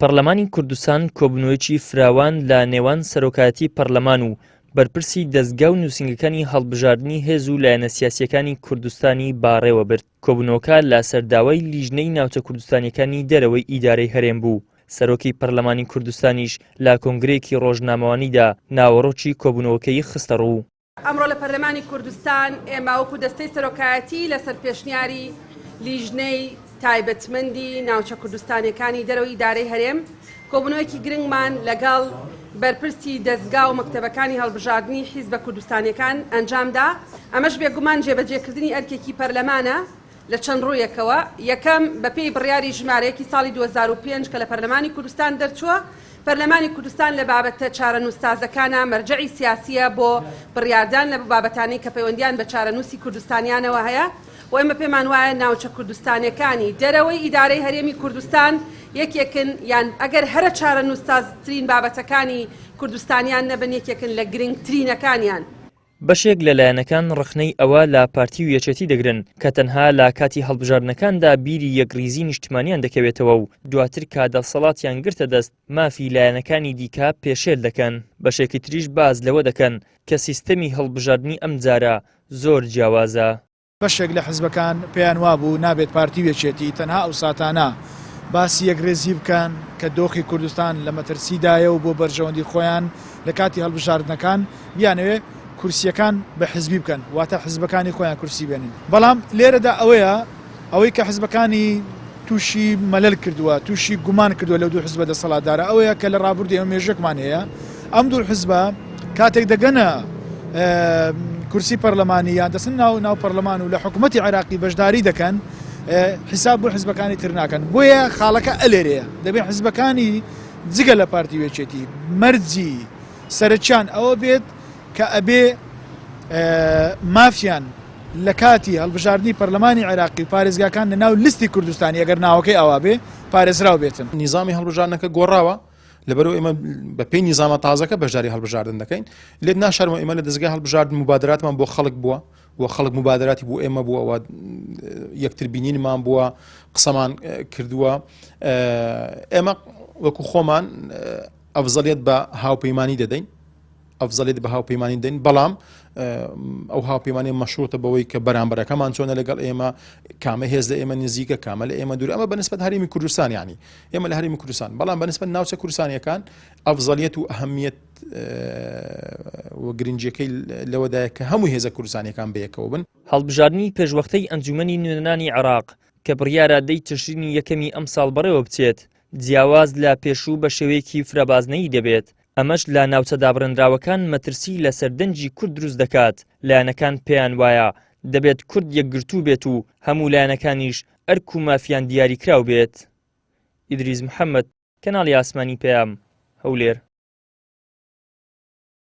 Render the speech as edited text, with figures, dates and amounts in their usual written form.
پەرلەمانی کوردستان کۆبوونەوەیەکی فراوان لە نێوان سەرۆکایەتی پەرلەمان و بەرپرسی دەستگا و نووسینگەکانی هەڵبژاردننی هێز و لایەنە سیاسیەکانی کوردستانی باڕێوە برد. کۆبوونەوەکە لە سەرداوای لیژنەی ناوچە کوردستانیەکانی دەرەوەی ئیدارەی هەرێم بوو. سەرۆکی پەرلەمانی کوردستانیش لە کۆنگرەیەکی ڕۆژنامەوانیدا ناوەڕۆکی کۆبوونەوەکەی خستە ڕوو. ئەمڕۆ لە پەرلەمانی کوردستان ئێمە وەکو دەستەی سەرۆکایەتی لەسەر پێشنیاری لیژنەی تایبەتمەندی ناوچە کوردستانیەکانی دەرەوەی ئیدارەی هەرێم کۆبوونەوەیەکی گرنگمان لەگەڵ بەرپرسی دەستگا و مەکتەبەکانی هەڵبژاردننی حیزبە کوردستانیەکان ئەنجامدا. ئەمەش بێگومان جێبەجێکردنی ئەرکێکی پەرلەمانە لە چەند ڕوویەکەوە. یەکەم بەپێی بڕیاری ژمارەیەکی ساڵی 2005 کە لە پەرلەمانی کوردستان دەرچووە، پەرلەمانی کوردستان لە بابەتە چارەنووسسازەکانە مەرجعی سیاسیە بۆ بڕیاردان لە بابەتانەی کە پەیوەندیان بە چارەنووسی کوردستانیانەوە هەیە و ئێمە پێمان وایە ناوچە کوردستانیەکانی دەرەوەی ئیدارەی هەرێمی کوردستان یەکێکن، یان ئەگەر هەرە چارەنووسسازترین بابەتەکانی کوردستانیان نەبن یەکێکن لە گرنگترینەکانیان. بەشێک لە لایەنەکان ڕخنەی ئەوە لە پارتی و یەکێتی دەگرن کە تەنها لە کاتی هەڵبژاردنەکاندا بیری یەکریزی نیشتمانیان دەکەوێتەوە و دواتر کە دەسەڵاتیان گرتە دەست مافی لایەنەکانی دیکە پێشێل دەکەن. بەشێکی تریش باز لەوە دەکەن کە سیستەمی هەڵبژاردننی ئەم جارە زۆر جیاوازە. بەشێک لە حزبەکان پێیان وابوو نابێت پارتی و یەکێتی تەنها ئەو ساتانە باسی یەکرێزی بکەن کە دۆخی کوردستان لە مەترسیدایە و بۆ بەرژەوەندی خۆیان لە کاتی هەڵبژاردنەکان بیانەوێ کورسیەکان بە حزبی بکەن، واتە حزبەکانی خۆیان کورسی بێنن. بەڵام لێرەدا ئەوەی کە حزبەکانی تووشی مەلەل کردووە، تووشی گومان کردووە لەو دوو حزبە دەسەڵاتدارە ئەوەیە کە لە ڕابردووی ئەمە مێژێکمان هەیە ئەم دوو حزبە کاتێک دەگەنە کورسی پەرلەمانی یان دەچن ناو پەرلەمان و لە حکوومەتی عێراقی بەشداری دەکەن، حیساب بۆ حزبەکانی تر ناکەن. بۆیە خاڵەکە ئەلێرەیە دەبێت حزبەکانی جگە لە پارتی وێچێتی مەرجی سەرچیان ئەوە بێت کە ئەبێ مافیان لە کاتی هەڵبژاردننی پەرلەمانی عێراقی و پارێزگاکان لە ناو لیستی کوردستانی ئەگەر ناوەکەی ئەوە بێ پارێزراو بێتن. نیزامی هەڵبژاردنەکە گۆڕاوە لەبەرەوە ئێمە بە پێی نیزامە تازەکە بەشداری هەڵبژاردن دەکەین. لێت ناشارمە ئێمە لە دەستگای هەڵبژاردن مبادراتمان بۆ خەڵک بووە و خەڵک مبادراتی بۆ ئێمە بووە، یەکتر بینینمان بووە، قسەمان کردووە. ئێمە وەکو خۆمان ئەفزەڵیەت بە هاوپەیمانی دەدەین، ئەفزەڵیت بە هاوپەیمانی دەین، بەڵام ئەو هاوپەیمانی مەشروتە بەوەی کە بەرامبەرەکەمان چۆنە لەگەڵ ئێمە، کامە هێز لە ئێمە نزیکە، کامە لە ئێمە دوور. ئەمە بەنسبەت هەرێمی کوردستان، یعنی ئێمە لە هەرێمی کوردستان، بەڵام بەنسبەت ناوچە کوردستانیەکان ئەفزەڵیەت و ئەهەمیەت و گرنگیەکەی لەوەدایە کە هەموو هێزە کوردستانیەکان بەیەکەوە بن. هەڵبژاردننی پێشوەختەی ئەنجومەنی نوێنەرانی عێراق کە بڕیارە دەی تشرینی یەکەمی ئەم ساڵ بەڕێوە بچێت جیاواز لە پێشوو بە شێوەیەکی فرەبازنەیی دەبێت. ئەمەش لە ناوچە دابڕێنراوەکان مەترسی لە سەردەنجی کورد دروست دەکات. لایەنەکان پێیان وایە دەبێت کورد یەکگرتوو بێت و هەموو لایەنەکانیش ئەرک و مافیان دیاریکراو بێت. ئیدریس محەممەد، کەناڵی ئاسمانی پێام، هەولێر.